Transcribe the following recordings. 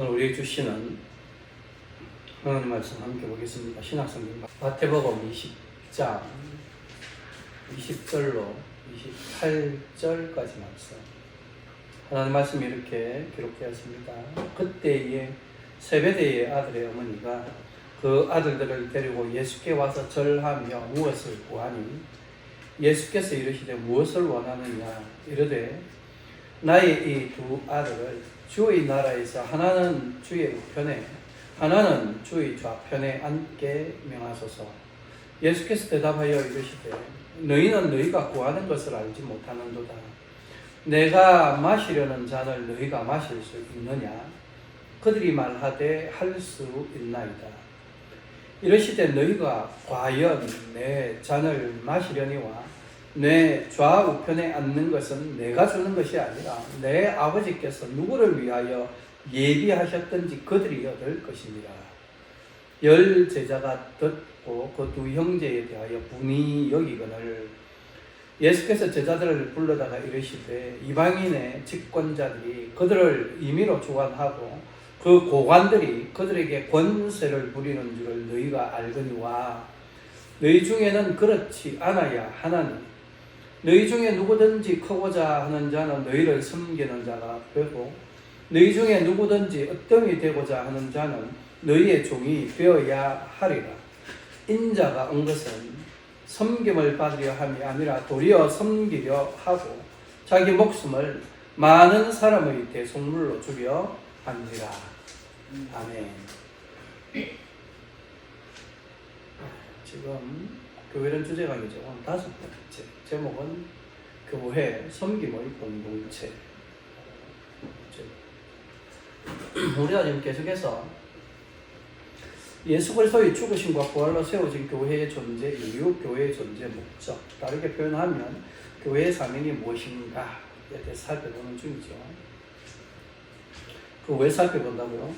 오늘 우리에게 주시는 하나님 말씀 함께 보겠습니다. 신약성경 마태복음 20장 20절로 28절까지 말씀. 하나님 말씀이 이렇게 기록되었습니다. 그때에 세베대의 아들의 어머니가 그 아들들을 데리고 예수께 와서 절하며 무엇을 구하니 예수께서 이르시되 무엇을 원하느냐 이르되 나의 이 두 아들을 주의 나라에서 하나는 주의 우편에 하나는 주의 좌편에 앉게 명하소서. 예수께서 대답하여 이르시되 너희는 너희가 구하는 것을 알지 못하는도다. 내가 마시려는 잔을 너희가 마실 수 있느냐? 그들이 말하되 할 수 있나이다. 이르시되 너희가 과연 내 잔을 마시려니와 내 좌우편에 앉는 것은 내가 주는 것이 아니라 내 아버지께서 누구를 위하여 예비하셨든지 그들이 얻을 것입니다. 10 제자가 듣고 그 두 형제에 대하여 분이 여기거늘 예수께서 제자들을 불러다가 이르시되 이방인의 집권자들이 그들을 임의로 주관하고 그 고관들이 그들에게 권세를 부리는 줄을 너희가 알거니와 너희 중에는 그렇지 않아야 하나니 너희 중에 누구든지 크고자 하는 자는 너희를 섬기는 자가 되고 너희 중에 누구든지 으뜸이 되고자 하는 자는 너희의 종이 되어야 하리라. 인자가 온 것은 섬김을 받으려 함이 아니라 도리어 섬기려 하고 자기 목숨을 많은 사람의 대속물로 주려 함이라. 아멘. 지금 교회는 주제 강의죠. 5번째 제목은 교회 섬김의 공동체. 우리가 지금 계속해서 예수 그리스도의 죽으심과 부활로 세워진 교회의 존재 이유, 교회의 존재 목적, 다르게 표현하면 교회의 사명이 무엇인가에 대해서 살펴보는 중이죠. 그 왜 살펴본다고요?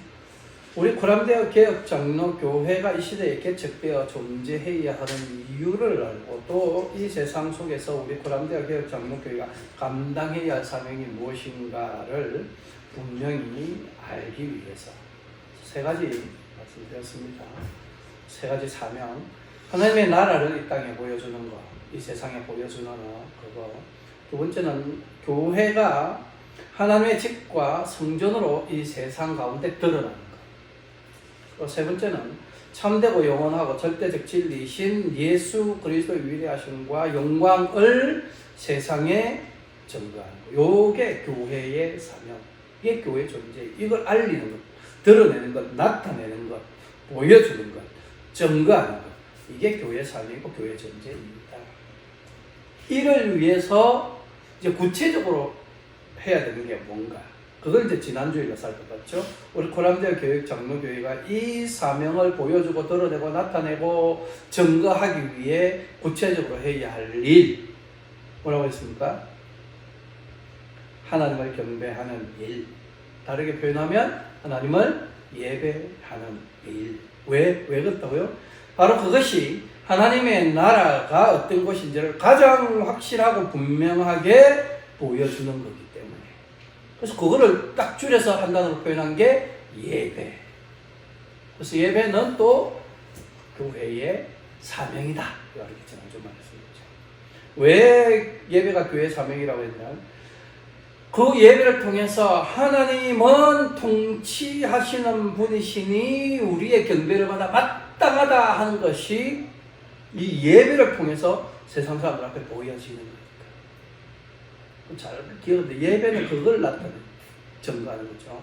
우리 코람데아 개혁 장로 교회가 이 시대에 개척되어 존재해야 하는 이유를 알고 또 이 세상 속에서 우리 코람데아 개혁 장로 교회가 감당해야 할 사명이 무엇인가를 분명히 알기 위해서 3가지 말씀드렸습니다. 3가지 사명. 하나님의 나라를 이 땅에 보여주는 것, 이 세상에 보여주는 그거. 두 번째는 교회가 하나님의 집과 성전으로 이 세상 가운데 드러나는 것. 세 번째는 참되고 영원하고 절대적 진리이신 예수 그리스도의 위대하심과 영광을 세상에 전가하는 것. 요게 교회의 사명. 이게 교회의 존재. 이걸 알리는 것, 드러내는 것, 나타내는 것, 보여주는 것, 전가하는 것. 이게 교회의 사명이고 교회의 존재입니다. 이를 위해서 이제 구체적으로 해야 되는 게 뭔가? 그걸 이제 지난주에 살펴봤죠. 우리 코람데아 교육 장로교회가 이 사명을 보여주고 드러내고 나타내고 증거하기 위해 구체적으로 해야 할 일. 뭐라고 했습니까? 하나님을 경배하는 일. 다르게 표현하면 하나님을 예배하는 일. 왜 그렇다고요? 바로 그것이 하나님의 나라가 어떤 것인지를 가장 확실하고 분명하게 보여주는 거기 때문에. 그래서 그거를 딱 줄여서 한 단어로 표현한 게 예배. 그래서 예배는 또 교회의 사명이다. 이렇게 지난주 말했습니다. 왜 예배가 교회의 사명이라고 했냐면 그 예배를 통해서 하나님은 통치하시는 분이시니 우리의 경배를 받아 마땅하다 하는 것이 이 예배를 통해서 세상 사람들 앞에 보여지는 거예요. 잘 기억하는데 예배는 그걸 나타내는 증거하는 거죠.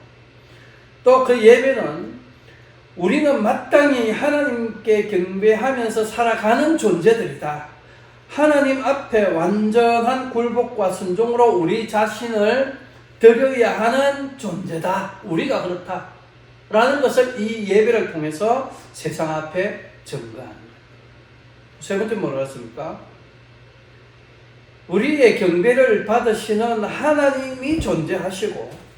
또 그 예배는 우리는 마땅히 하나님께 경배하면서 살아가는 존재들이다. 하나님 앞에 완전한 굴복과 순종으로 우리 자신을 드려야 하는 존재다. 우리가 그렇다. 라는 것을 이 예배를 통해서 세상 앞에 증거하는 거예요. 세 번째 뭐라고 했습니까? 우리의 경배를 받으시는 하나님이 존재하시고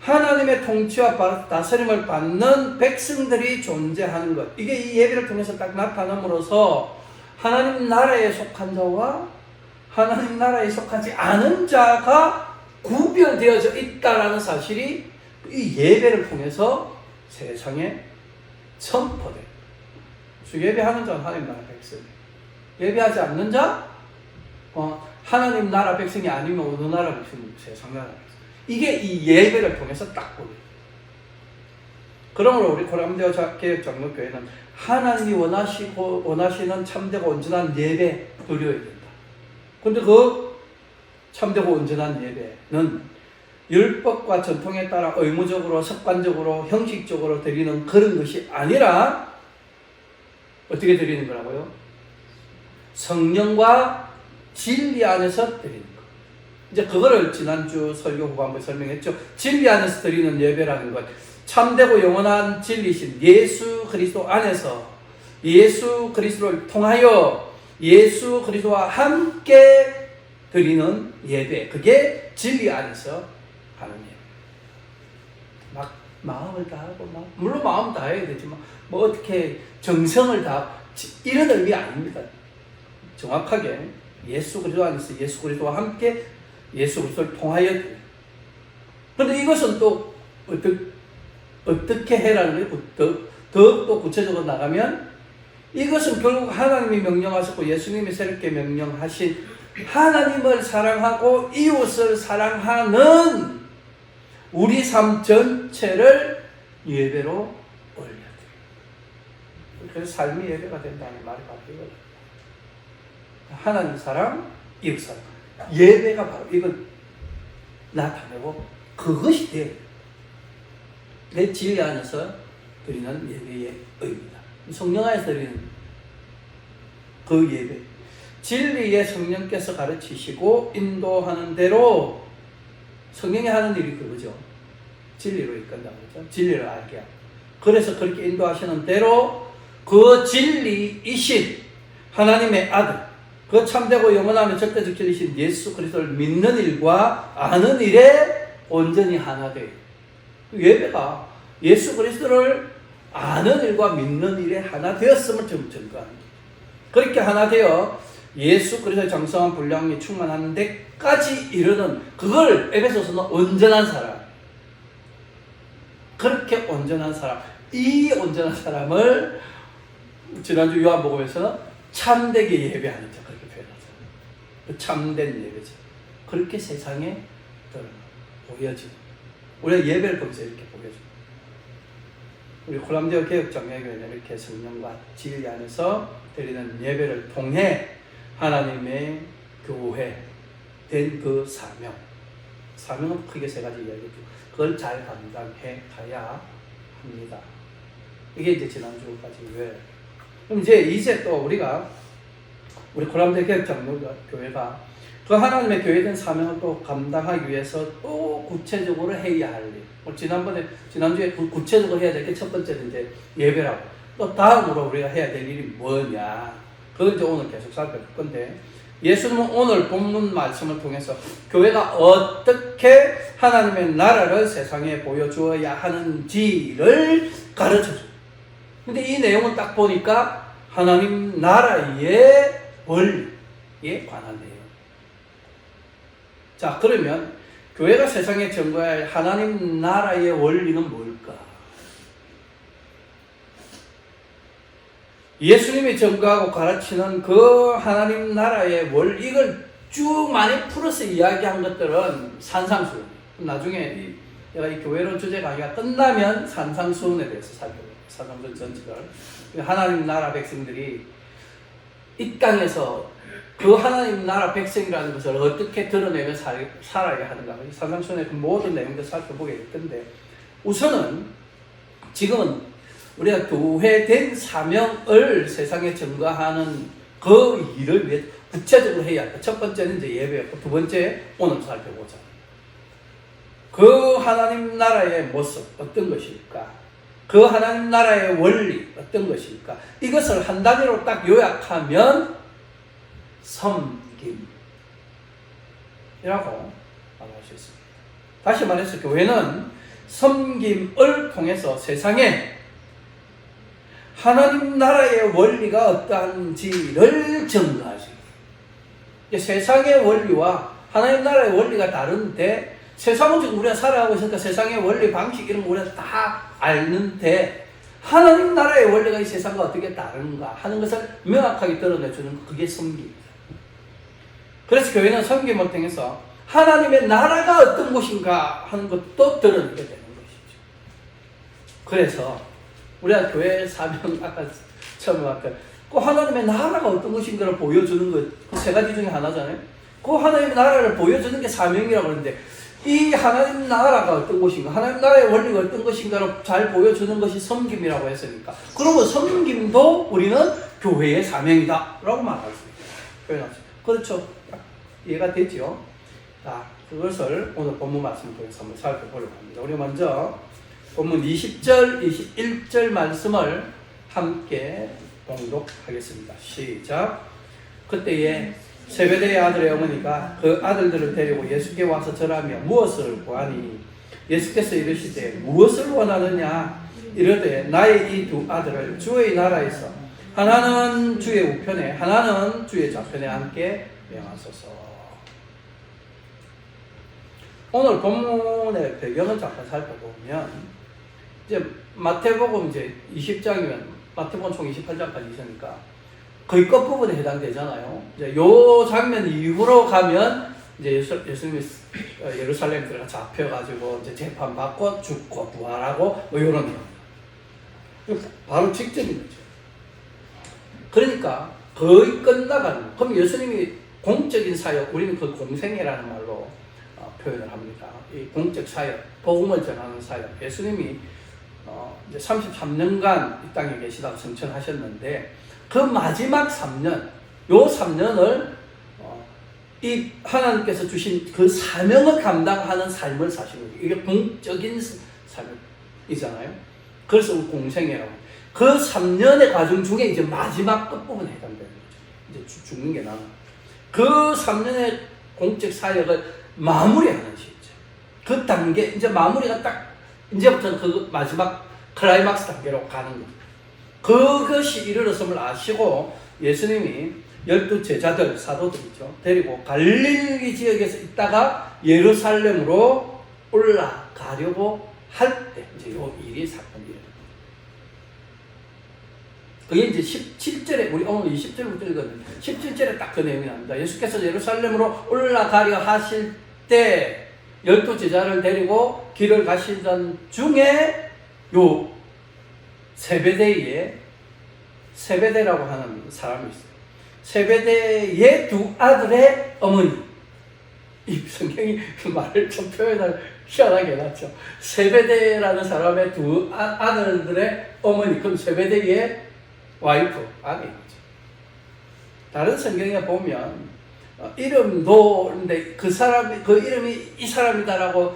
하나님의 통치와 다스림을 받는 백성들이 존재하는 것. 이게 이 예배를 통해서 딱 나타남으로써 하나님 나라에 속한 자와 하나님 나라에 속하지 않은 자가 구별되어져 있다라는 사실이 이 예배를 통해서 세상에 선포돼. 주 예배하는 자는 하나님 나라 백성. 예배하지 않는 자, 하나님 나라 백성이 아니면 어느 나라 백성이 세상 나라 백성. 이게 이 예배를 통해서 딱 보여요. 그러므로 우리 고람대오 개혁장로교회는 하나님이 원하시는 참되고 온전한 예배 드려야 된다. 근데 그 참되고 온전한 예배는 율법과 전통에 따라 의무적으로, 습관적으로, 형식적으로 드리는 그런 것이 아니라 어떻게 드리는 거라고요? 성령과 진리 안에서 드리는 거. 이제 그거를 지난주 설교 후반부에 설명했죠. 진리 안에서 드리는 예배라는 것, 참되고 영원한 진리신 예수 그리스도 안에서 예수 그리스도를 통하여 예수 그리스도와 함께 드리는 예배, 그게 진리 안에서 하는 예배. 막 마음을 다하고, 물론 마음 다해야 되지만 뭐 어떻게 정성을 다 이런 의미 아닙니다. 정확하게 예수 그리스도 안에서 예수 그리스도와 함께 예수 그리스도를 통하여. 그런데 이것은 또 어떻게 해라는 거예요? 더욱더 구체적으로 나가면 이것은 결국 하나님이 명령하셨고 예수님이 새롭게 명령하신 하나님을 사랑하고 이웃을 사랑하는 우리 삶 전체를 예배로 올려야 돼요. 그래서 삶이 예배가 된다는 말이 바로 이거예요. 하나님 사랑, 이웃 사랑. 예배가 바로 이걸 나타내고 그것이 돼요. 내 진리 안에서 드리는 예배의 의미다. 성령 안에서 드리는 그 예배. 진리의 성령께서 가르치시고 인도하는 대로 성령이 하는 일이 그거죠. 진리로 이끈다 그러죠. 진리를 알게 하고. 그래서 그렇게 인도하시는 대로 그 진리이신 하나님의 아들, 그 참되고 영원하며 절대적 진리신 예수 그리스도를 믿는 일과 아는 일에 온전히 하나 돼요. 예배가 예수 그리스도를 아는 일과 믿는 일에 하나 되었음을 증거합니다. 그렇게 하나 되어 예수 그리스도의 장성한 분량이 충만한 데까지 이르는, 그걸 에베소서는 온전한 사람, 그렇게 온전한 사람, 이 온전한 사람을 지난주 요한복음에서는 참되게 예배하는 자, 그렇게 표현하잖아요. 참된 예배자. 그렇게 세상에 보여지고, 우리가 예배를 보면서 이렇게 보여줍니다. 우리 고람대오 개혁장로교회는 이렇게 성령과 진리 안에서 드리는 예배를 통해 하나님의 교회 된 그 사명은 크게 세 가지 이야기죠. 그걸 잘 감당해 가야 합니다. 이게 이제 지난주까지 왜. 그럼 이제 또 우리 고람대오 개혁장로교회가 그 하나님의 교회된 사명을 또 감당하기 위해서 또 구체적으로 해야 할 일. 지난주에 구체적으로 해야 될 게 첫 번째는 이제 예배라고. 또 다음으로 우리가 해야 될 일이 뭐냐. 그건 이제 오늘 계속 살펴볼 건데, 예수님은 오늘 본문 말씀을 통해서 교회가 어떻게 하나님의 나라를 세상에 보여주어야 하는지를 가르쳐줘요. 근데 이 내용은 딱 보니까 하나님 나라의 원리에 관한 내용. 자, 그러면 교회가 세상에 전거할 하나님 나라의 원리는 뭘까? 예수님이 전거하고 가르치는 그 하나님 나라의 원리, 이걸 쭉 많이 풀어서 이야기한 것들은 산상수훈. 나중에 내가 이 교회론 주제 강의가 끝나면 산상수훈에 대해서 살펴볼게요. 산상수훈 전체를. 하나님 나라 백성들이 이 땅에서 그 하나님 나라 백성이라는 것을 어떻게 드러내며 살아야 하는가. 산상수훈의 그 모든 내용들 살펴보게 될 건데, 우선은 지금은 우리가 교회된 사명을 세상에 전가하는 그 일을 위해 구체적으로 해야 한다. 첫 번째는 이제 예배였고, 두 번째 오늘 살펴보자. 그 하나님 나라의 모습 어떤 것일까? 그 하나님 나라의 원리 어떤 것일까? 이것을 한 단위로 딱 요약하면 섬김이라고 말할 수 있습니다. 다시 말해서 교회는 섬김을 통해서 세상에 하나님 나라의 원리가 어떠한지를 증거하죠. 세상의 원리와 하나님 나라의 원리가 다른데 세상은 지금 우리가 살아가고 있으니까 세상의 원리, 방식 이런 거 우리가 다 알는데 하나님 나라의 원리가 이 세상과 어떻게 다른가 하는 것을 명확하게 드러내주는 거, 그게 섬김입니다. 그래서 교회는 섬김을 통해서 하나님의 나라가 어떤 곳인가 하는 것도 드러내게 되는 것이죠. 그래서 우리가 교회 사명, 아까 처음에 말했던 그 하나님의 나라가 어떤 것인가를 보여주는 것, 그 세 가지 중에 하나잖아요. 그 하나님의 나라를 보여주는 게 사명이라고 하는데, 이 하나님 나라가 어떤 것인가, 하나님 나라의 원리가 어떤 것인가를 잘 보여주는 것이 섬김이라고 했으니까, 그러면 섬김도 우리는 교회의 사명이다 라고 말할 수 있어요. 그렇죠? 이해가 되죠? 자, 그것을 오늘 본문 말씀을 통해서 한번 살펴보려고 합니다. 우리 먼저 본문 20절, 21절 말씀을 함께 봉독하겠습니다. 시작. 그때에 세베대의 아들의 어머니가 그 아들들을 데리고 예수께 와서 절하며 무엇을 구하니? 예수께서 이르시되 무엇을 원하느냐? 이르되 나의 이 두 아들을 주의 나라에서 하나는 주의 우편에 하나는 주의 좌편에 앉게 명하소서. 오늘 본문의 배경을 잠깐 살펴보면, 이제 마태복음 이제 20장이면 마태복음 총 28장까지 있으니까 거의 끝부분에 해당되잖아요. 이제 요 장면 이후로 가면 이제 예수님이 예루살렘 들어가 잡혀가지고 이제 재판받고 죽고 부활하고 뭐 이런 바로 직전인 거죠. 그러니까 거의 끝나가는, 그럼 예수님이 공적인 사역, 우리는 그 공생애라는 말로 표현을 합니다. 이 공적 사역, 복음을 전하는 사역, 예수님이 이제 33년간 이 땅에 계시다가 승천하셨는데 그 마지막 3년, 요 3년을 이 하나님께서 주신 그 사명을 감당하는 삶을 사시는 거예요. 이게 공적인 삶이잖아요. 그래서 공생애라고. 그 3년의 과정 중에 이제 마지막 끝부분에 해당되는 거죠. 이제 죽는 게 나은. 그 3년의 공적 사역을 마무리하는 시죠. 그 단계, 이제 마무리가 딱, 이제부터는 그 마지막 클라이막스 단계로 가는 거예요. 그것이 이르렀음을 아시고 예수님이 12 제자들, 사도들이죠, 데리고 갈릴리 지역에서 있다가 예루살렘으로 올라가려고 할 때 이제 요 일이 사건이 일어납니다. 그게 이제 17절에, 우리 오늘 20절부터 읽었는데 17절에 딱 그 내용이 나옵니다. 예수께서 예루살렘으로 올라가려 하실 때 12 제자를 데리고 길을 가시던 중에 요 세베대라고 하는 사람이 있어요. 세베대의 두 아들의 어머니. 이 성경이 말을 좀 표현을 희한하게 해놨죠. 세베대라는 사람의 두 아들들의 어머니. 그럼 세베대의 와이프, 아내이죠. 다른 성경에 보면 이름도, 근데 그 사람, 그 이름이 이 사람이다라고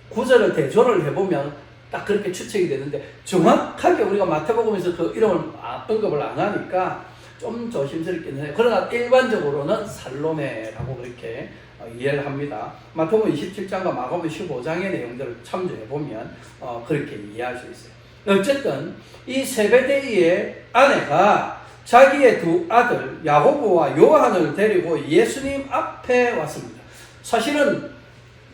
구절을 대조를 해보면 딱 그렇게 추측이 되는데, 정확하게 우리가 마태복음에서 그 이름을 언급을 안 하니까 좀 조심스럽긴 해요. 그러나 일반적으로는 살로메라고 그렇게 이해를 합니다. 마태복음 27장과 마가복음 15장의 내용들을 참조해보면 그렇게 이해할 수 있어요. 어쨌든 이 세베대의 아내가 자기의 두 아들 야고보와 요한을 데리고 예수님 앞에 왔습니다. 사실은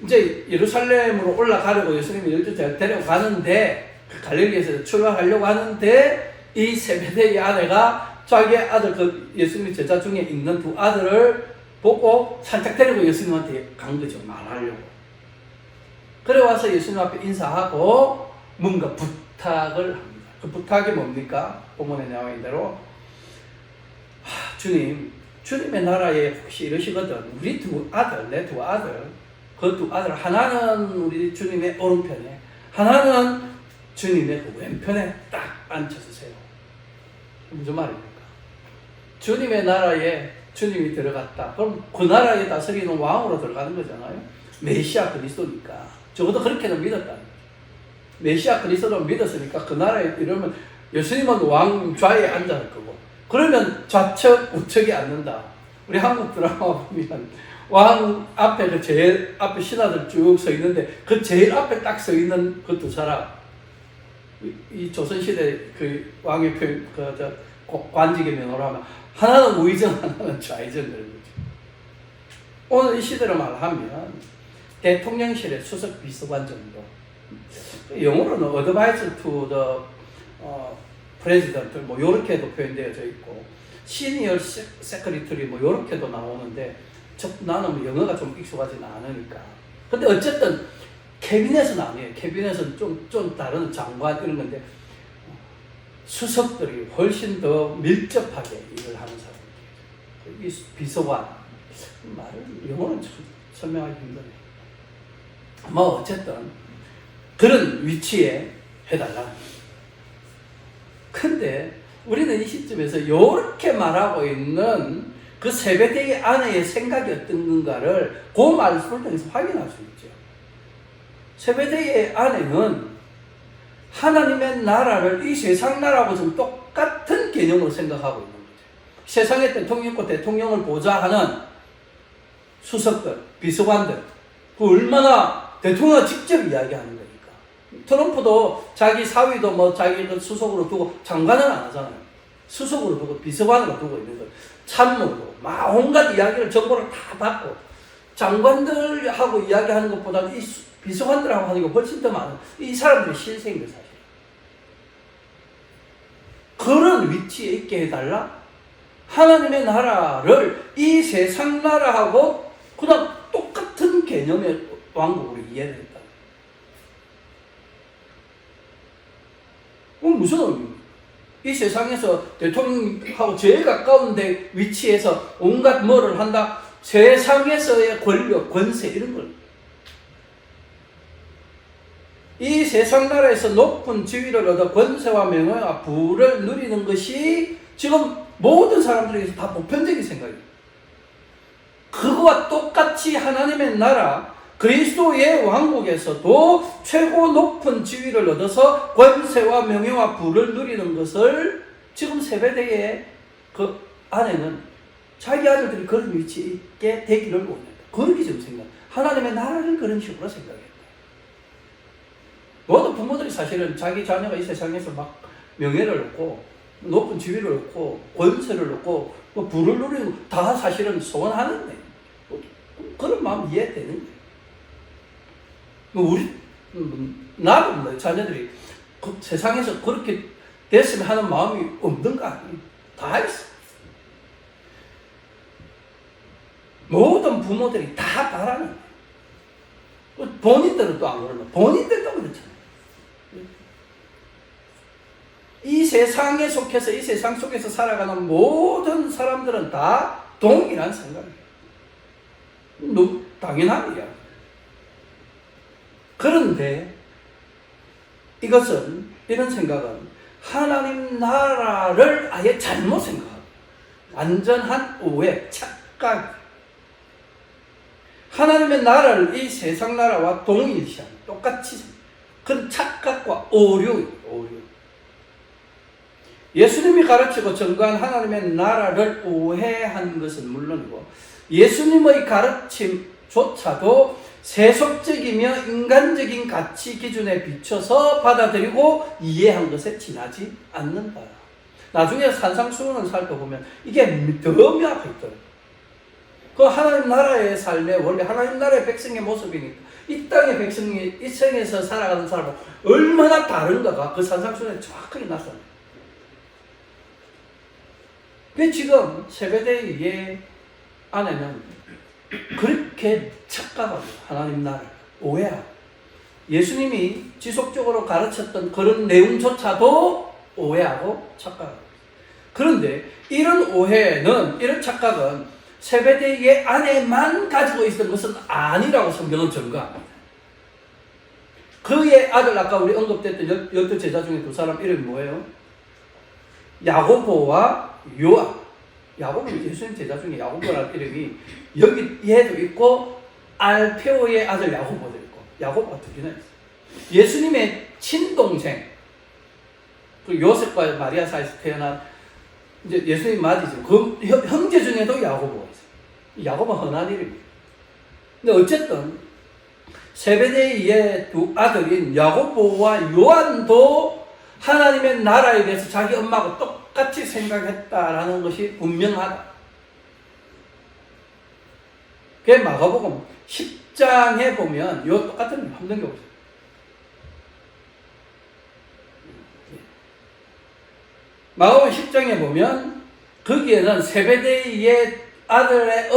이제 예루살렘으로 올라가려고 예수님이 12제자를 데려가는데, 갈릴리에서 출발하려고 하는데 이 세베대의 아내가 자기의 아들, 그 예수님 제자 중에 있는 두 아들을 보고 살짝 데리고 예수님한테 간 거죠. 말하려고. 그래 와서 예수님 앞에 인사하고 뭔가 부탁을 합니다. 그 부탁이 뭡니까? 본문에 나와 있는 대로, 주님, 주님의 나라에 혹시 이러시거든, 우리 두 아들, 내 두 아들, 그 두 아들 하나는 우리 주님의 오른편에, 하나는 주님의 그 왼편에 딱 앉혀주세요. 무슨 말입니까? 주님의 나라에 주님이 들어갔다. 그럼 그 나라에 다스리는 왕으로 들어가는 거잖아요. 메시아 그리스도니까. 적어도 그렇게는 믿었다는 거죠. 메시아 그리스도를 믿었으니까 그 나라에 이러면 예수님은 왕 좌에 앉을 거고, 그러면 좌측 우측이 앉는다. 우리 한국 드라마 보면 왕 앞에 그 제일 앞에 신하들 쭉 서 있는데 그 제일 앞에 딱 서 있는 그 두 사람, 이 조선시대 그 왕의 표현, 관직의 면허로 하면 하나는 우의정, 하나는 좌의정 그런 거죠. 오늘 이 시대로 말하면 대통령실의 수석 비서관 정도. 영어로는 advisor to the president 뭐 요렇게도 표현되어져 있고 senior secretary 뭐 요렇게도 나오는데 나는 뭐 영어가 좀 익숙하지는 않으니까. 근데 어쨌든 캐비넷은 아니에요. 캐비넷은 좀 다른 장관 이런 건데 수석들이 훨씬 더 밀접하게 일을 하는 사람들. 이 비서관 말을 영어는 설명하기 힘드네. 뭐 어쨌든 그런 위치에 해달라. 근데 우리는 이 시점에서 이렇게 말하고 있는 그 세배대의 아내의 생각이 어떤 건가를 그 말씀을 통해서 확인할 수 있죠. 세배대의 아내는 하나님의 나라를 이 세상 나라하고 좀 똑같은 개념으로 생각하고 있는 거죠. 세상의 대통령과 대통령을 보좌하는 수석들, 비서관들, 그 얼마나 대통령을 직접 이야기하는 거니까. 트럼프도 자기 사위도 뭐 자기 수석으로 두고 장관은 안 하잖아요. 수석으로 두고 비서관으로 두고 있는 거예요. 참모로 막 온갖 이야기를 정보를 다 받고 장관들하고 이야기하는 것보다는 이 비서관들하고 하는 게 훨씬 더 많은 이 사람들의 실세인 거 사실. 그런 위치에 있게 해달라. 하나님의 나라를 이 세상 나라하고 그냥 똑같은 개념의 왕국으로 이해를 했다. 무슨 의미입니까? 이 세상에서 대통령하고 제일 가까운 데 위치에서 온갖 뭐를 한다. 세상에서의 권력, 권세 이런 걸. 이 세상 나라에서 높은 지위를 얻어 권세와 명예와 부를 누리는 것이 지금 모든 사람들에게서 다 보편적인 생각이에요. 그거와 똑같이 하나님의 나라, 그리스도의 왕국에서도 최고 높은 지위를 얻어서 권세와 명예와 부를 누리는 것을 지금 세배대의 그 아내는 자기 아들들이 그런 위치에 있게 되기를 원한다. 그렇게 좀 생각. 하나님의 나라를 그런 식으로 생각했다. 모든 부모들이 사실은 자기 자녀가 이 세상에서 막 명예를 얻고 높은 지위를 얻고 권세를 얻고 뭐 부를 누리는 거 다 사실은 소원하는데 그런 마음 이해되는 거예요. 우리 나도 뭐 자녀들이 그 세상에서 그렇게 됐으면 하는 마음이 없는가? 다 있어. 모든 부모들이 다 바라는 거예요. 본인들은 또 안 그러나 본인들도 그렇잖아요. 이 세상에 속해서 이 세상 속에서 살아가는 모든 사람들은 다 동일한 생각이에요. 당연한 일이야. 그런데 이런 생각은 하나님 나라를 아예 잘못 생각하고 완전한 오해, 착각. 하나님의 나라를 이 세상 나라와 동일시하는 똑같이 그런 착각과 오류. 예수님이 가르치고 전가한 하나님의 나라를 오해한 것은 물론이고 예수님의 가르침조차도 세속적이며 인간적인 가치 기준에 비춰서 받아들이고 이해한 것에 지나지 않는다. 나중에 산상수훈을 살펴보면 이게 더 명확하더라고요. 그 하나님 나라의 삶에 원래 하나님 나라의 백성의 모습이니까 이 땅의 백성이 이 세상에서 살아가는 사람은 얼마나 다른가가 그 산상수훈에 정확하게 나타나요. 그 지금 세배대의 아내는 그렇게 착각하고 하나님 나라를 오해하고 예수님이 지속적으로 가르쳤던 그런 내용조차도 오해하고 착각하고 그런데 이런 오해는 이런 착각은 세배대의 아내만 가지고 있었던 것은 아니라고 성경은 증거합니다. 그의 아들 아까 우리 언급됐던 12제자 중에 두 사람 이름이 뭐예요? 야고보와 요한. 야고보는 예수님 제자 중에 야고보라는 이름이 여기 얘도 있고 알페오의 아들 야고보도 있고 야고보가 두 개나 있어요. 예수님의 친동생 그 요셉과 마리아 사이에서 태어난 이제 예수님 맞이죠. 그 형제 중에도 야고보가 있어요. 야고보가 흔한 이름이에요. 근데 어쨌든 세베데이의 두 아들인 야고보와 요한도 하나님의 나라에 대해서 자기 엄마하고 똑같이 생각했다라는 것이 분명하다. 그게 마가복음 10장에 보면 요 똑같은 일 한번 넘겨보세요. 마가복음 10장에 보면 거기에는 세베대의 아들의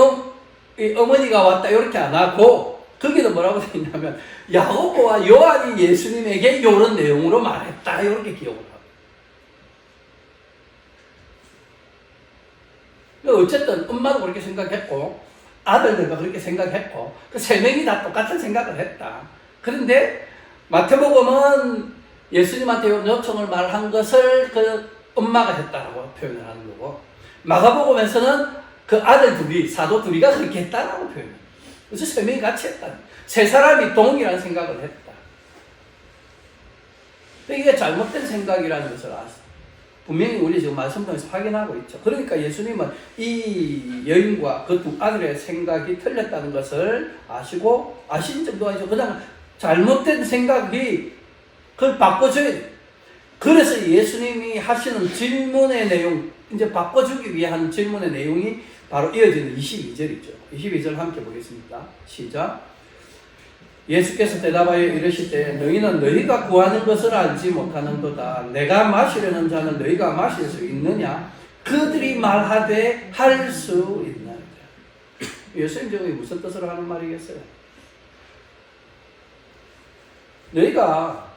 어머니가 왔다 이렇게 안 하고 거기는 뭐라고 되어 있냐면 야고보와 요한이 예수님에게 이런 내용으로 말했다 이렇게 기억을 하고. 어쨌든 엄마도 그렇게 생각했고 아들들도 그렇게 생각했고 그 세 명이 다 똑같은 생각을 했다. 그런데 마태복음은 예수님한테 요청을 말한 것을 그 엄마가 했다라고 표현을 하는 거고, 마가복음에서는 그 아들 둘이 사도 둘이가 그렇게 했다라고 표현해요. 그래서 세 명이 같이 했다. 세 사람이 동일한 생각을 했다. 이게 잘못된 생각이라는 것을 아세요. 분명히 우리 지금 말씀 통해서 확인하고 있죠. 그러니까 예수님은 이 여인과 그 두 아들의 생각이 틀렸다는 것을 아시고, 아신 정도 아니죠. 그냥 잘못된 생각이 그걸 바꿔줘야 돼요. 그래서 예수님이 하시는 질문의 내용, 이제 바꿔주기 위한 질문의 내용이 바로 이어지는 22절이죠. 22절 함께 보겠습니다. 시작. 예수께서 대답하여 이르시되 너희는 너희가 구하는 것을 알지 못하는도다. 내가 마시려는 잔을 너희가 마실 수 있느냐? 그들이 말하되 할 수 있나이다. 예수님 저게 무슨 뜻으로 하는 말이겠어요? 너희가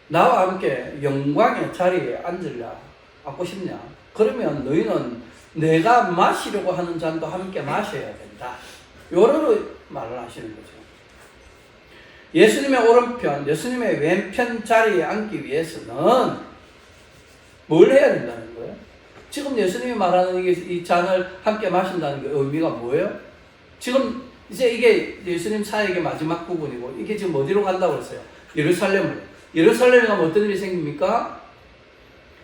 나와 함께 영광의 자리에 앉고 싶냐? 그러면 너희는 내가 마시려고 하는 잔도 함께 마셔야 된다. 요런 말을 하시는 거죠. 예수님의 오른편, 예수님의 왼편 자리에 앉기 위해서는 뭘 해야 된다는 거예요? 지금 예수님이 말하는 이 잔을 함께 마신다는 게 의미가 뭐예요? 지금 이제 이게 예수님 사역의 마지막 부분이고, 이게 지금 어디로 간다고 그랬어요? 예루살렘으로. 예루살렘에 가면 어떤 일이 생깁니까?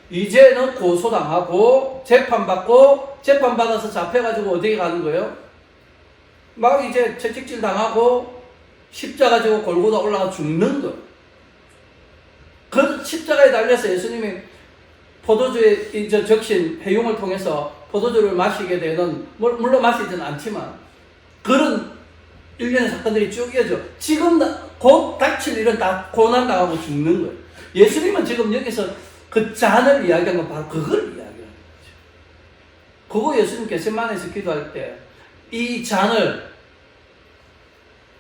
이제는 고소당하고 재판받고, 재판받아서 잡혀가지고 어디에 가는 거예요? 막 이제 채찍질 당하고 십자가 지고 골고다 올라가 죽는 거예요. 그 십자가에 달려서 예수님이 포도주에 적신 해용을 통해서 포도주를 마시게 되는, 물론 마시지는 않지만 그런 일련의 사건들이 쭉 이어져. 지금 곧 닥칠 일은 다 고난당하고 죽는 거예요. 예수님은 지금 여기서 그 잔을 이야기한 건 바로 그걸 이야기하는 거죠. 그거 예수님 겟세마네에서 기도할 때 이 잔을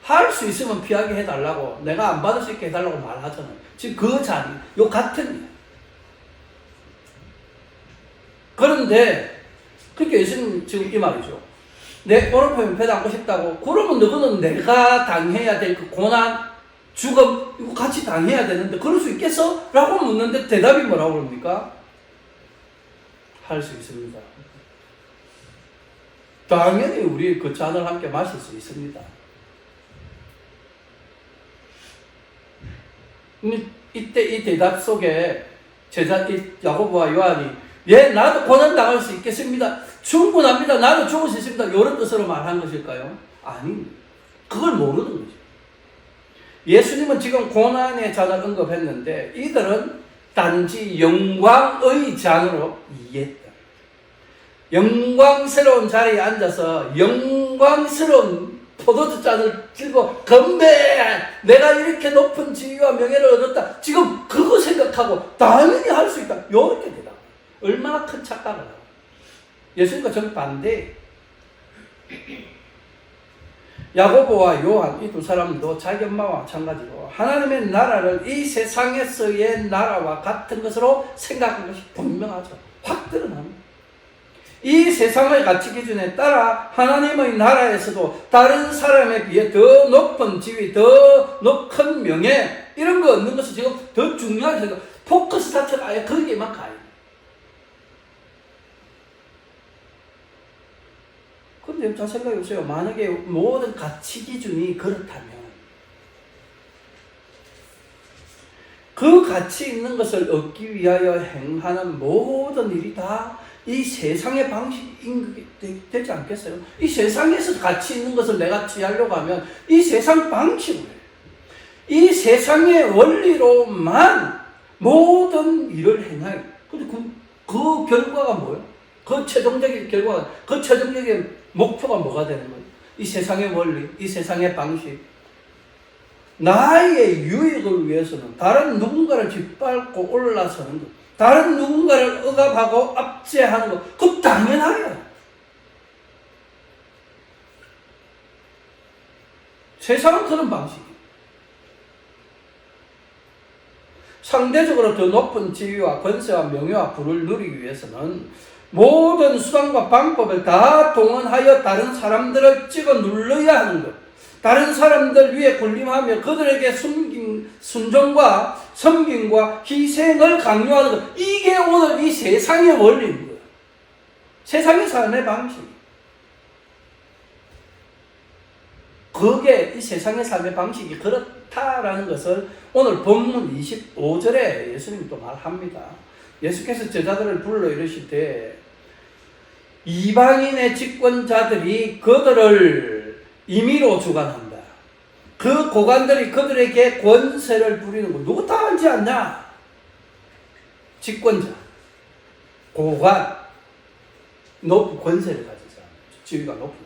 할 수 있으면 피하게 해달라고, 내가 안 받을 수 있게 해달라고 말하잖아요. 지금 그 잔이 요 같은 일. 그런데 그렇게 예수님 지금 이 말이죠. 내 오른편 배도 안고 싶다고. 그러면 너는 내가 당해야 될 그 고난, 죽음 이거 같이 당해야 되는데 그럴 수 있겠어? 라고 묻는데 대답이 뭐라고 그럽니까? 할 수 있습니다. 당연히 우리 그 잔을 함께 마실 수 있습니다. 이때 이 대답 속에 야고보와 요한이 나도 고난 당할 수 있겠습니다. 충분합니다. 나도 죽을 수 있습니다. 이런 뜻으로 말한 것일까요? 아닙니다. 그걸 모르는 거죠. 예수님은 지금 고난의 잔을 언급했는데 이들은 단지 영광의 잔으로 이해했다. 영광스러운 자리에 앉아서 영광스러운 포도주 잔을 들고 건배! 내가 이렇게 높은 지위와 명예를 얻었다. 지금 그거 생각하고 당연히 할 수 있다. 이렇게 되다. 얼마나 큰 착각을 하고. 예수님과 정반대. 야고보와 요한 이 두 사람도 자기 엄마와 마찬가지로 하나님의 나라를 이 세상에서의 나라와 같은 것으로 생각한 것이 분명하죠. 확 드러납니다. 이 세상의 가치 기준에 따라 하나님의 나라에서도 다른 사람에 비해 더 높은 지위, 더 큰 명예 이런 거 얻는 것은 지금 더 중요하게 생각. 포커스 자체가 아예 거기에만 가요. 그런데 잘 생각해 보세요. 만약에 모든 가치 기준이 그렇다면 그 가치 있는 것을 얻기 위하여 행하는 모든 일이 다 이 세상의 방식이 되지 않겠어요? 이 세상에서 가치 있는 것을 내가 취하려고 하면 이 세상 방식으로 해요. 이 세상의 원리로만 모든 일을 행해요. 근데 그 결과가 뭐예요? 그 최종적인 결과가, 그 최종적인 목표가 뭐가 되는 거예요? 이 세상의 원리, 이 세상의 방식, 나의 유익을 위해서는 다른 누군가를 짓밟고 올라서는 것, 다른 누군가를 억압하고 압제하는 것, 그건 당연하요. 세상은 그런 방식이에요. 상대적으로 더 높은 지위와 권세와 명예와 부를 누리기 위해서는 모든 수단과 방법을 다 동원하여 다른 사람들을 찍어 눌러야 하는 것, 다른 사람들 위에 군림하며 그들에게 순종과 섬김과 희생을 강요하는 것, 이게 오늘 이 세상의 원리인 거예요. 세상의 삶의 방식. 그게 이 세상의 삶의 방식이 그렇다라는 것을 오늘 본문 25절에 예수님이 또 말합니다. 예수께서 제자들을 불러 이르실 때 이방인의 집권자들이 그들을 임의로 주관한다. 그 고관들이 그들에게 권세를 부리는 거 누구 다 알지 않냐? 집권자, 고관, 높은 권세를 가진 사람, 지위가 높은 사람.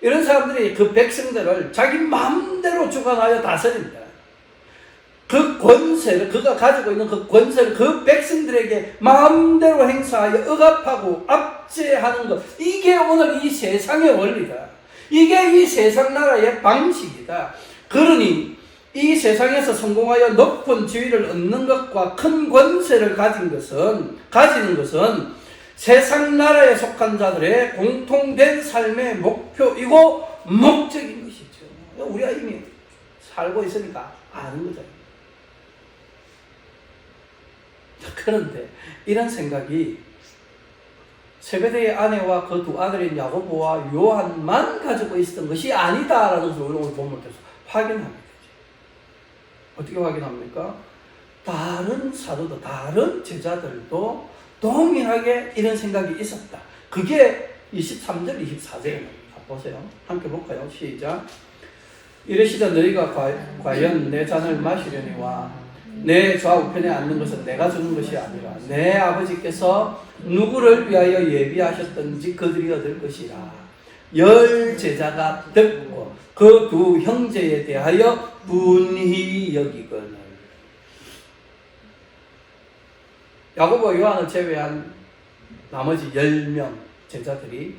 이런 사람들이 그 백성들을 자기 마음대로 주관하여 다스린다. 그 권세를, 그가 가지고 있는 그 권세를 그 백성들에게 마음대로 행사하여 억압하고 압제하는 것, 이게 오늘 이 세상의 원리다. 이게 이 세상 나라의 방식이다. 그러니 이 세상에서 성공하여 높은 지위를 얻는 것과 큰 권세를 가지는 것은 세상 나라에 속한 자들의 공통된 삶의 목표이고 목적인 것이죠. 우리가 이미 살고 있으니까 아는 거잖아요. 그런데 이런 생각이 세베대의 아내와 그 두 아들인 야고보와 요한만 가지고 있었던 것이 아니다라는 것을 오늘 본문에서 확인하게 되죠. 어떻게 확인합니까? 다른 사도도, 다른 제자들도 동일하게 이런 생각이 있었다. 그게 23절, 24절에 보세요. 함께 볼까요? 시작. 이르시되 너희가 과연 내 잔을 마시려니와 내 좌우편에 앉는 것은 내가 주는 것이 아니라 내 아버지께서 누구를 위하여 예비하셨던지 그들이 얻을 것이라. 10 제자가 듣고 그 두 형제에 대하여 분히 여기거늘. 야고보 요한을 제외한 나머지 10명 제자들이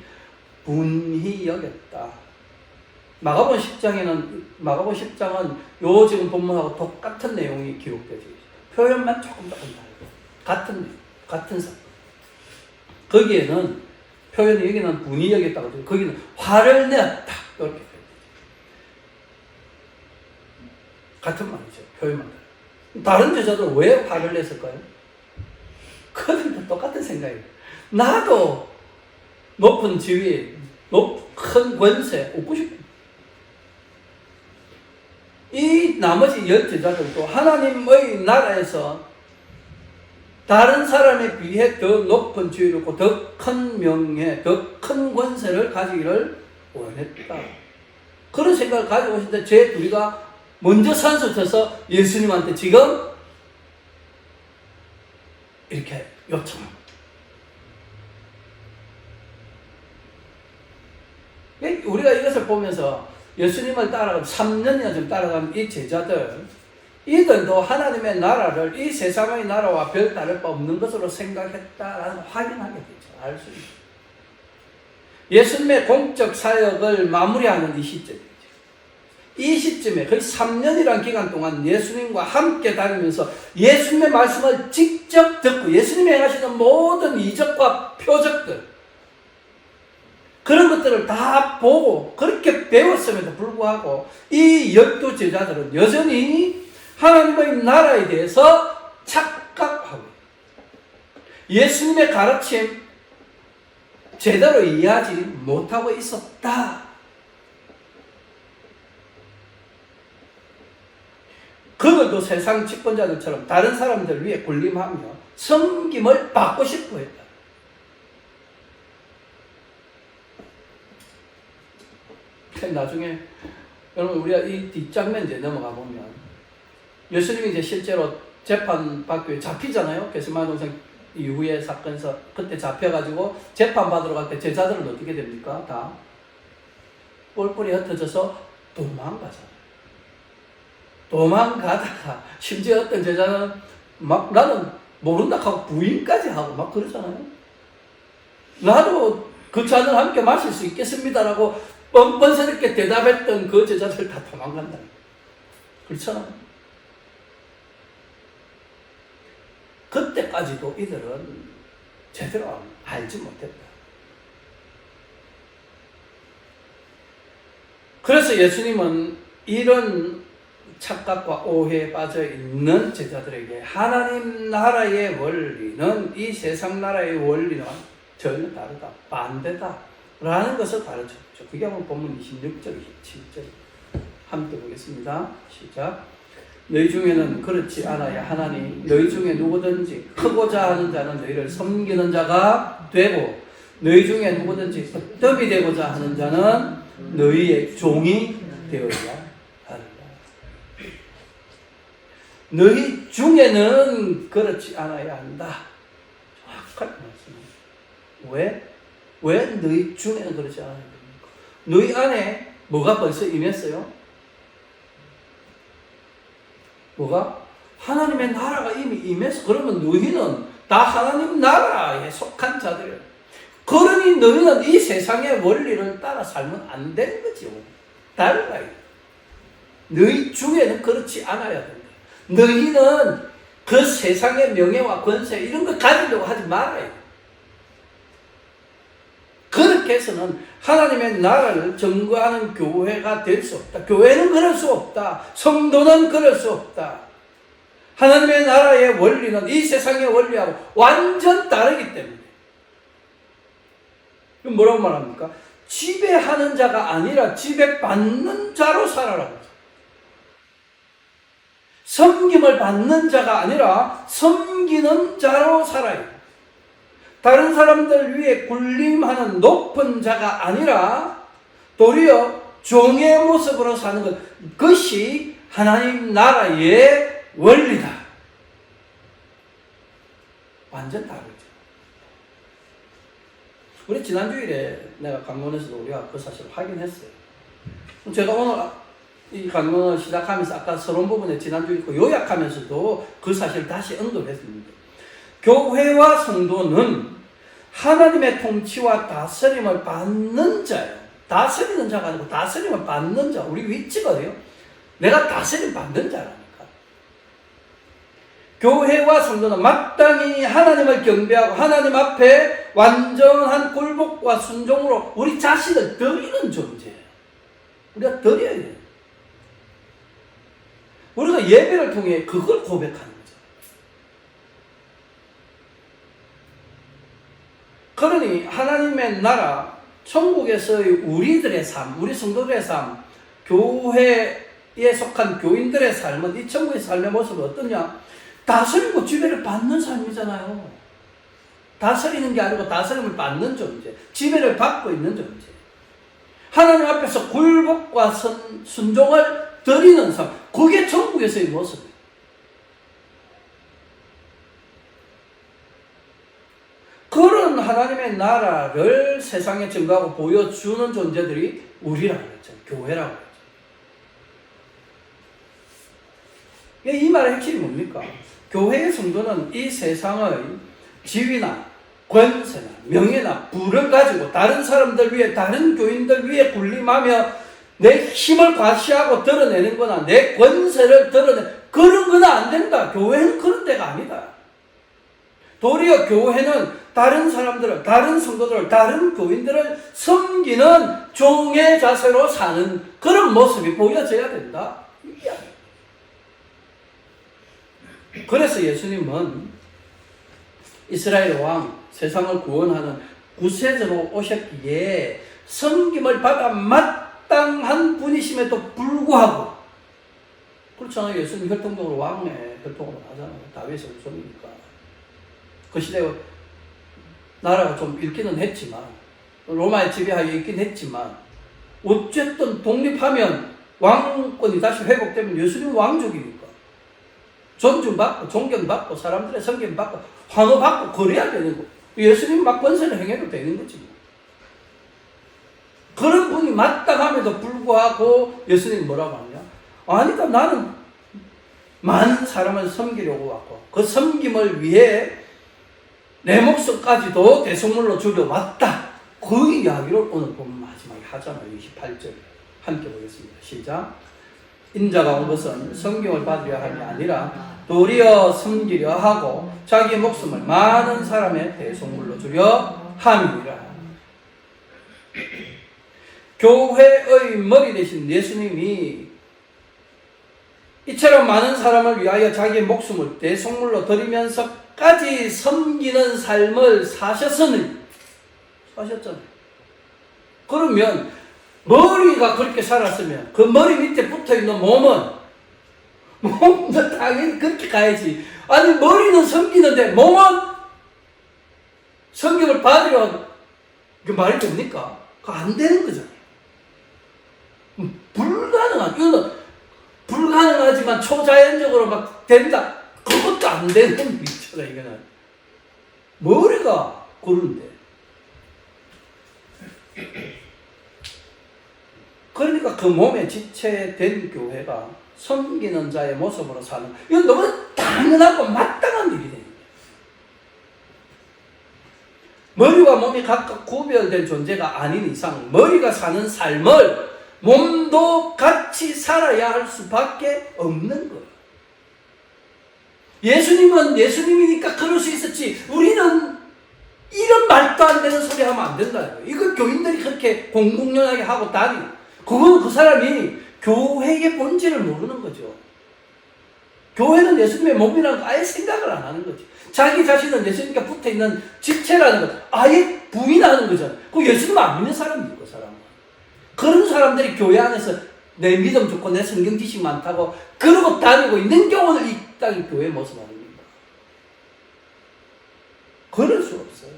분히 여겼다. 마가복음 10장은 요 지금 본문하고 똑같은 내용이 기록되어 있어요. 표현만 조금 다르고 같은 사건. 거기에는 표현이 여기는 분히 여겼다고 해요. 거기는 화를 내었다 이렇게 돼요. 같은 말이죠. 표현만 다르고. 다른 제자들은 왜 화를 냈을까요? 그들도 똑같은 생각이에요. 나도 높은 지위, 큰 권세 얻고 싶어. 이 나머지 10 제자들도 하나님의 나라에서 다른 사람에 비해 더 높은 지위를 얻고 더 큰 명예, 더 큰 권세를 가지기를 원했다. 그런 생각을 가지고 있는데 제 둘이가 먼저 산소쳐서 예수님한테 지금 이렇게 요청합니다. 우리가 이것을 보면서 예수님을 따라가면 3년이나 좀 따라가면 이 제자들, 이들도 하나님의 나라를 이 세상의 나라와 별 다를 바 없는 것으로 생각했다라는 확인하게 되죠. 알 수 있죠. 예수님의 공적 사역을 마무리하는 이 시점이죠. 이 시점에 거의 3년이라는 기간 동안 예수님과 함께 다니면서 예수님의 말씀을 직접 듣고 예수님이 행하시는 모든 이적과 표적들, 그런 것들을 다 보고 그렇게 배웠음에도 불구하고 이 12 제자들은 여전히 하나님의 나라에 대해서 착각하고 예수님의 가르침 제대로 이해하지 못하고 있었다. 그들도 세상 집권자들처럼 다른 사람들 위해 군림하며 섬김을 받고 싶어 했다. 나중에 여러분 우리가 이 뒷장면 이제 넘어가 보면 예수님이 이제 실제로 재판 받기 위해 잡히잖아요. 게스마네 동산 이후의 사건에서 그때 잡혀가지고 재판 받으러 갈 때 제자들은 어떻게 됩니까? 다 뿔뿔이 흩어져서 도망가잖아요. 도망가다가 심지어 어떤 제자는 막 나는 모른다 하고 부인까지 하고 막 그러잖아요. 나도 그 잔을 함께 마실 수 있겠습니다라고 뻔뻔스럽게 대답했던 그 제자들 다 도망간다. 그렇잖아요. 그때까지도 이들은 제대로 알지 못했다. 그래서 예수님은 이런 착각과 오해에 빠져 있는 제자들에게 하나님 나라의 원리는 이 세상 나라의 원리는 전혀 다르다, 반대다 라는 것을 가르쳤죠. 그게 한번 본문 26절, 27절 함께 보겠습니다. 시작. 너희 중에는 그렇지 않아야 하나니 너희 중에 누구든지 크고자 하는 자는 너희를 섬기는 자가 되고 너희 중에 누구든지 뜸이 되고자 하는 자는 너희의 종이 되어야 하리라. 너희 중에는 그렇지 않아야 한다. 정확하게 말씀합니다. 왜 너희 중에는 그렇지 않아야 됩니까? 너희 안에 뭐가 벌써 임했어요? 뭐가? 하나님의 나라가 이미 임해서 그러면 너희는 다 하나님 나라에 속한 자들이야. 그러니 너희는 이 세상의 원리를 따라 살면 안 되는 거지요. 달라요. 너희 중에는 그렇지 않아야 된다. 너희는 그 세상의 명예와 권세 이런 거 가지려고 하지 말아요. 그렇게 해서는 하나님의 나라를 증거하는 교회가 될 수 없다. 교회는 그럴 수 없다. 성도는 그럴 수 없다. 하나님의 나라의 원리는 이 세상의 원리하고 완전 다르기 때문에. 그럼 뭐라고 말합니까? 지배하는 자가 아니라 지배받는 자로 살아라. 섬김을 받는 자가 아니라 섬기는 자로 살아요. 다른 사람들 위에 군림하는 높은 자가 아니라 도리어 종의 모습으로 사는 것, 그것이 하나님 나라의 원리다. 완전 다르죠. 우리 지난주일에 내가 강론에서도 우리가 그 사실을 확인했어요. 제가 오늘 이 강론을 시작하면서 아까 서론 부분에 지난주에 요약하면서도 그 사실을 다시 언급했습니다. 교회와 성도는 하나님의 통치와 다스림을 받는 자예요. 다스리는 자가 아니고 다스림을 받는 자. 우리 위치가 어디요? 내가 다스림 받는 자라니까. 교회와 성도는 마땅히 하나님을 경배하고 하나님 앞에 완전한 굴복과 순종으로 우리 자신을 드리는 존재예요. 우리가 드려야 돼요. 우리가 예배를 통해 그걸 고백하는 거죠. 그러니 하나님의 나라, 천국에서의 우리들의 삶, 우리 성도들의 삶, 교회에 속한 교인들의 삶은 이 천국의 삶의 모습은 어떠냐? 다스리고 지배를 받는 삶이잖아요. 다스리는 게 아니고 다스림을 받는 존재, 지배를 받고 있는 존재. 하나님 앞에서 굴복과 순종을 드리는 삶, 그게 천국에서의 모습이에요. 그런 하나님의 나라를 세상에 증거하고 보여주는 존재들이 우리라고 했죠. 교회라고 했죠. 이 말의 핵심이 뭡니까? 교회의 성도는 이 세상의 지위나 권세나 명예나 부를 가지고 다른 사람들 위해, 다른 교인들 위해 군림하며 내 힘을 과시하고 드러내는 거나 내 권세를 그런 건 안 된다. 교회는 그런 데가 아니다. 도리어 교회는 다른 사람들을, 다른 성도들을, 다른 교인들을 섬기는 종의 자세로 사는 그런 모습이 보여져야 된다. 그래서 예수님은 이스라엘 왕, 세상을 구원하는 구세주로 오셨기에 섬김을 받아 마땅한 분이심에도 불구하고, 그렇잖아요. 예수님 혈통적으로 왕의 혈통으로 하잖아요. 다윗의 후손이니까. 그 시대에 나라가 좀 있기는 했지만, 로마의 지배하에 있긴 했지만, 어쨌든 독립하면 왕권이 다시 회복되면 예수님 왕족이니까. 존중받고, 존경받고, 사람들의 섬김받고, 환호받고, 그래야 되는 거. 예수님 막 권세를 행해도 되는 거지. 그런 분이 섬김이 마땅함에도 불구하고 예수님이 뭐라고 하냐? 아니다, 나는 많은 사람을 섬기려고 왔고 그 섬김을 위해 내 목숨까지도 대속물로 주려 왔다. 그 이야기를 오늘 보면 마지막에 하잖아요. 28절 함께 보겠습니다. 시작. 인자가 온 것은 섬김을 받으려 함이 아니라 도리어 섬기려 하고 자기 목숨을 많은 사람의 대속물로 주려 함이니라. 교회의 머리 되신 예수님이 이처럼 많은 사람을 위하여 자기의 목숨을 대속물로 드리면서까지 섬기는 삶을 사셨잖아요. 그러면 머리가 그렇게 살았으면 그 머리 밑에 붙어있는 몸도 당연히 그렇게 가야지. 아니 머리는 섬기는데 몸은 섬김을 받으려 그 말이 됩니까? 그거 안 되는 거잖아요. 이거는 불가능하지만 초자연적으로 막 된다. 그것도 안 되는 일이잖아. 이거는 머리가 그런데. 그러니까 그 몸에 지체된 교회가 섬기는 자의 모습으로 사는, 이건 너무 당연하고 마땅한 일이 됩니다. 머리와 몸이 각각 구별된 존재가 아닌 이상 머리가 사는 삶을 몸도 같이 살아야 할 수밖에 없는 거예요. 예수님은 예수님이니까 그럴 수 있었지, 우리는 이런 말도 안 되는 소리 하면 안 된다. 이걸 교인들이 그렇게 공공연하게 하고 다니고, 그건 그 사람이 교회의 본질을 모르는 거죠. 교회는 예수님의 몸이라는 거 아예 생각을 안 하는 거지. 자기 자신은 예수님께 붙어있는 지체라는 것 아예 부인하는 거잖아요. 그 예수님 안 믿는 사람이고, 그 사람은. 그런 사람들이 교회 안에서 내 믿음 좋고 내 성경 지식 많다고 그러고 다니고 있는 경우는 이 땅의 교회의 모습 아닙니까? 그럴 수 없어요.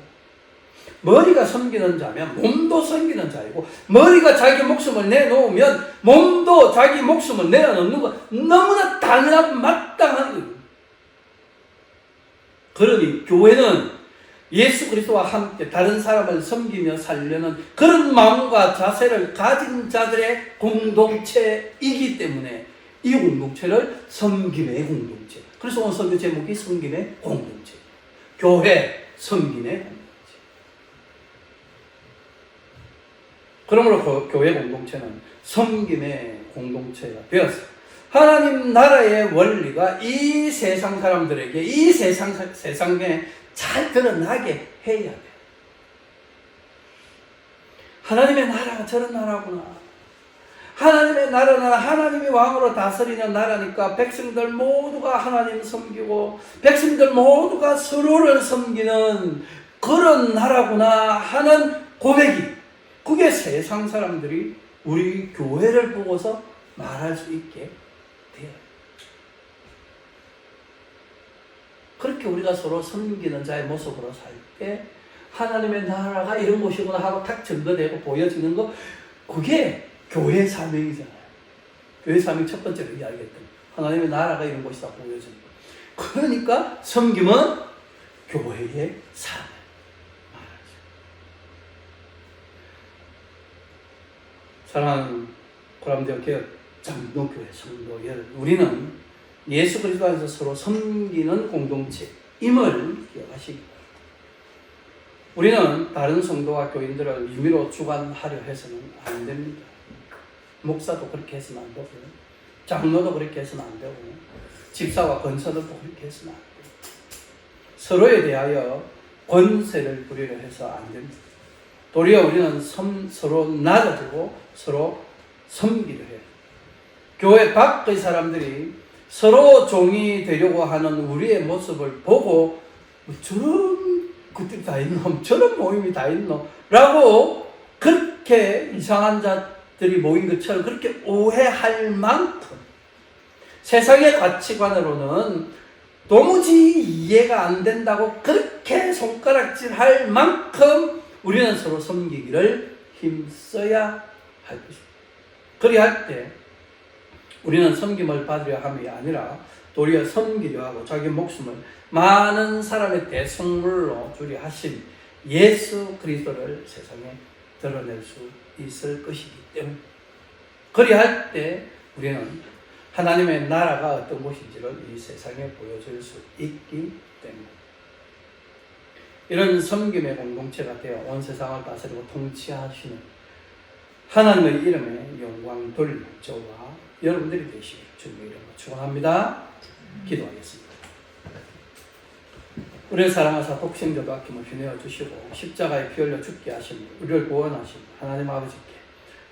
머리가 섬기는 자면 몸도 섬기는 자이고, 머리가 자기 목숨을 내놓으면 몸도 자기 목숨을 내어놓는 것, 너무나 당연하고 마땅한 거예요. 그러니 교회는 예수 그리스도와 함께 다른 사람을 섬기며 살려는 그런 마음과 자세를 가진 자들의 공동체이기 때문에 이 공동체를 섬김의 공동체. 그래서 오늘 설교 제목이 섬김의 공동체. 교회 섬김의 공동체. 그러므로 교회 공동체는 섬김의 공동체가 되었어요. 하나님 나라의 원리가 이 세상 사람들에게, 이 세상에 잘 드러나게 해야 돼요. 하나님의 나라가 저런 나라구나. 하나님의 나라는 하나님이 왕으로 다스리는 나라니까 백성들 모두가 하나님 섬기고 백성들 모두가 서로를 섬기는 그런 나라구나 하는 고백이, 그게 세상 사람들이 우리 교회를 보고서 말할 수 있게 돼요. 그렇게 우리가 서로 섬기는 자의 모습으로 살 때 하나님의 나라가 이런 곳이구나 하고 탁 증거되고 보여지는 거, 그게 교회의 사명이잖아요. 교회의 사명 첫 번째로 이야기했던 하나님의 나라가 이런 곳이다 보여지는 거. 그러니까 섬김은 교회의 사명. 사랑하는 고람대교 개혁 장로교회 성도 여러분, 우리는 예수 그리스도 안에서 서로 섬기는 공동체임을 기억하시기 바랍니다. 우리는 다른 성도와 교인들을 임의로 주관하려 해서는 안 됩니다. 목사도 그렇게 해서는 안 되고, 장로도 그렇게 해서는 안 되고, 집사와 권사들도 그렇게 해서는 안 돼요. 서로에 대하여 권세를 부리려 해서 안 됩니다. 도리어 우리는 서로 나눠주고 서로 섬기려 해요. 교회 밖의 사람들이 서로 종이 되려고 하는 우리의 모습을 보고 저런 것들이 다 있노? 저런 모임이 다 있노? 라고 그렇게 이상한 자들이 모인 것처럼 그렇게 오해할 만큼, 세상의 가치관으로는 도무지 이해가 안 된다고 그렇게 손가락질할 만큼 우리는 서로 섬기기를 힘써야 할 것입니다. 그리할 때 우리는 섬김을 받으려 함이 아니라 도리어 섬기려 하고 자기 목숨을 많은 사람의 대속물로 주려 하신 예수 그리스도를 세상에 드러낼 수 있을 것이기 때문에 그리할 때 우리는 하나님의 나라가 어떤 곳인지를 이 세상에 보여줄 수 있기 때문에 이런 섬김의 공동체가 되어 온 세상을 다스리고 통치하시는 하나님의 이름에 영광 돌려 저와 여러분들이 되시기를 주님의 이름으로 축원합니다. 기도하겠습니다. 우리를 사랑하사 독생자도 아낌없이 내어주시고 십자가에 피 흘려 죽게 하시며 우리를 구원하신 하나님 아버지께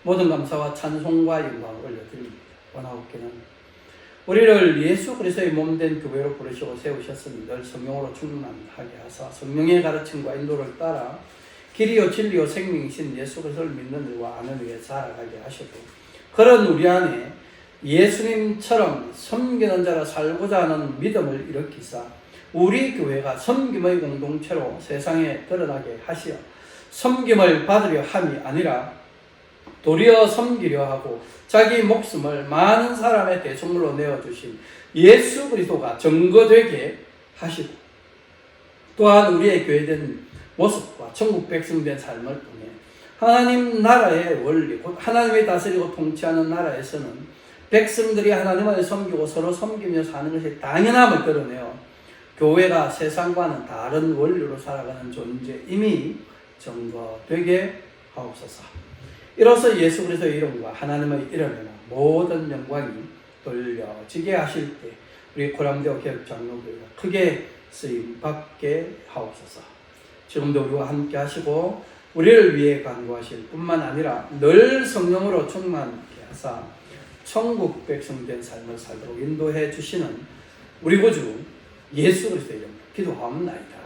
모든 감사와 찬송과 영광을 올려드립니다. 원하옵기는 우리를 예수 그리스도의 몸된 교회로 부르시고 세우셨으니 늘 성령으로 충만하게 하사 성령의 가르침과 인도를 따라 길이요 진리요 생명이신 예수 그리스도를 믿는 일과 아는 일에 살아가게 하시고 그런 우리 안에 예수님처럼 섬기는 자라 살고자 하는 믿음을 일으키사 우리 교회가 섬김의 공동체로 세상에 드러나게 하시어 섬김을 받으려 함이 아니라 도리어 섬기려 하고 자기 목숨을 많은 사람의 대속물로 내어주신 예수 그리스도가 증거되게 하시고 또한 우리의 교회된 모습과 천국 백성된 삶을 통해 하나님 나라의 원리, 곧 하나님이 다스리고 통치하는 나라에서는 백성들이 하나님을 섬기고 서로 섬기며 사는 것이 당연함을 드러내어 교회가 세상과는 다른 원리로 살아가는 존재임이 증거되게 하옵소서. 이로써 예수 그리스도의 이름과 하나님의 이름에는 모든 영광이 돌려지게 하실 때 우리 고람대오 교육 장로교회가 크게 쓰임받게 하옵소서. 지금도 우리와 함께 하시고 우리를 위해 간구하실 뿐만 아니라 늘 성령으로 충만케 하사 천국 백성된 삶을 살도록 인도해 주시는 우리 구주 예수 그리스도의 이름으로 기도하옵나이다.